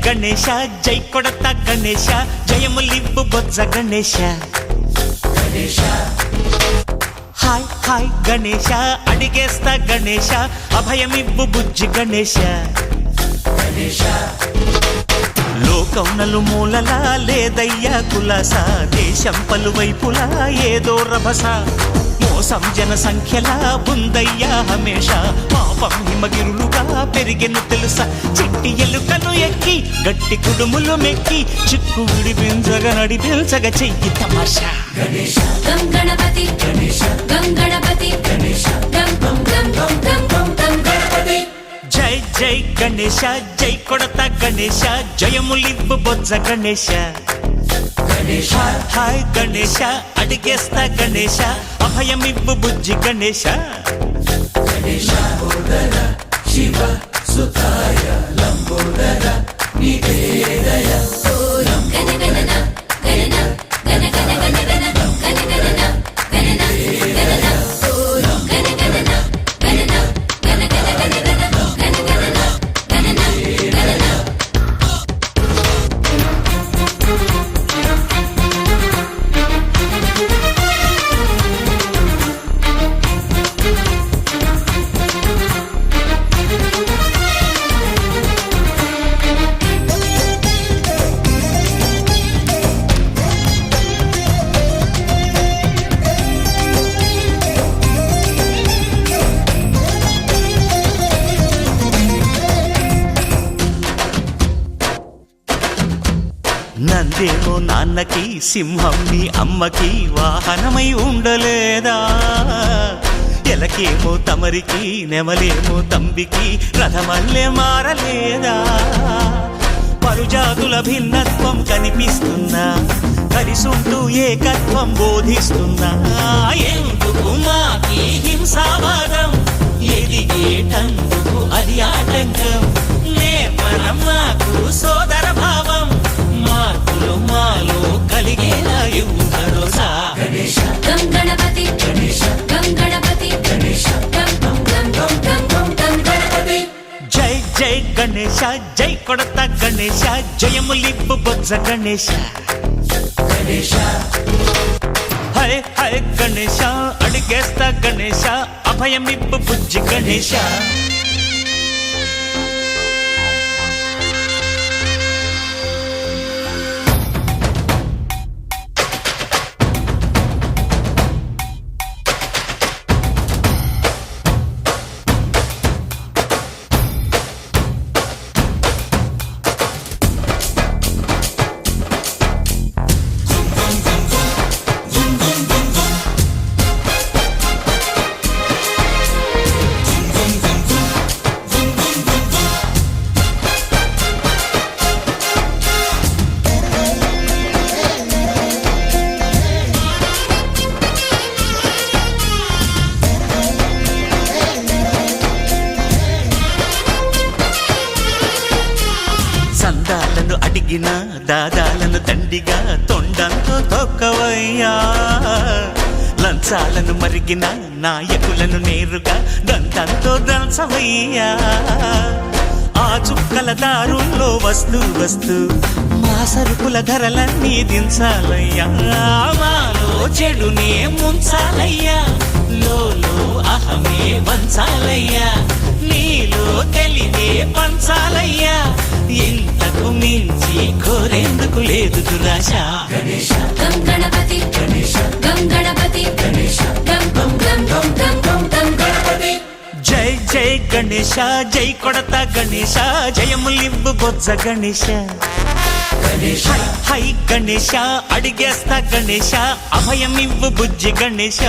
గణేశ జై కొడత గణేశ జయములివ్వు బొజ్జ Ganesha hi hi Ganesha అడిగేస్తా Ganesha అభయమివ్వు బుజ్జి గణేశ లోకం నలుమూలలా లేదయ్యా కులాస దేశం పలువైపులా ఏదో రభస మోసం జన సంఖ్యలా ఉందయ్యా హమేష పాపం హిమగిరులుగా పెరిగెను తెలుసా చిట్టి ఎలుకను ఎక్కి గట్టి కుడుములు మెక్కి చిక్కు విడిపించగా నడిపించగా చెయ్యి తమాషా గం గణపతి గం గణపతి గం గం గం గం గం గం గం గణపతి జై జై గణేశ జై కొడత గణేశ జయములివ్వు బొజ్జ గణేశ హాయ్ గణేశ అడిగేస్తా గణేశ అభయమివ్వు బుజ్జి గణేశ శివ సుతాయ లంబోదర నివేదయ గణగణన గణన గణ గణ గణ గణ గణగణన గణన గణన గణగణన గణన గణ గణ గణ గణ గణగణన గణన గణన నందేమో నాన్నకి సింహం నీ అమ్మకి వాహనమై ఉండలేదా ఎలకేమో తమరికి నెమలేమో తంబికి రథమల్లే మారలేదా పలుజాతుల భిన్నత్వం కనిపిస్తున్నా కలిసుంటూ ఏకత్వం బోధిస్తున్నా ఎందుకు మాకి హింసావాదం ఎదిగేటందుకు అది ఆటంకం నేపరం మాకు సోదర భావం మార్పులు మాలో కలిగేలా ఇవ్వు భరోసా గం గణపతి గం గణపతి గం గం గం గం గం గం గం గణపతి జై జై గణేశ జై కొడత గణేశ జయములివ్వు బొజ్జ గణేశ హై హై గణేశ అడిగేస్తా గణేశ అభయమివ్వు బుజ్జి గణేశ సందాలను అడిగిన దాదాలను దండిగా తొండంతో తొక్కవయ్యా లంచాలను మరిగిన నాయకులను నేరుగా దంతంతో దంచవయ్యా ఆ చుక్కల దారుల్లో వస్తూ వస్తూ మా సరుకుల ధరలన్నీ దించాలయ్యా మాలో చెడునే ముంచాలయ్యా లోలో అహమే వంచాలయ్యా నీలో తెలివే పంచాలయ్యా ఇంతకు మించి కోరేందుకు లేదు దురాశ గం గణపతి గం గణపతి గం గం గం గం గం గం గం గణపతి జై జై గణేశ జై కొడత గణేశ జయములివ్వు బొజ్జ గణేశ హై హై గణేశ అడిగేస్తా గణేశ అభయమివ్వు బుజ్జి గణేశ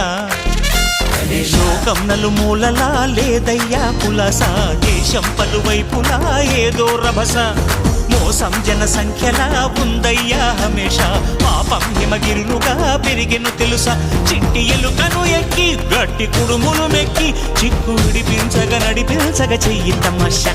లోకం నలుమూలలా లేదయ్యా కులాస దేశం పలువైపులా ఏదో రభస మోసం జన సంఖ్యలా ఉందయ్యా హమేష పాపం హిమగిరులుగా పెరిగెను తెలుసా చిట్టి ఎలుకను ఎక్కి గట్టి కుడుములు మెక్కి చిక్కు విడిపించగా నడిపించగా చెయ్యి తమాషా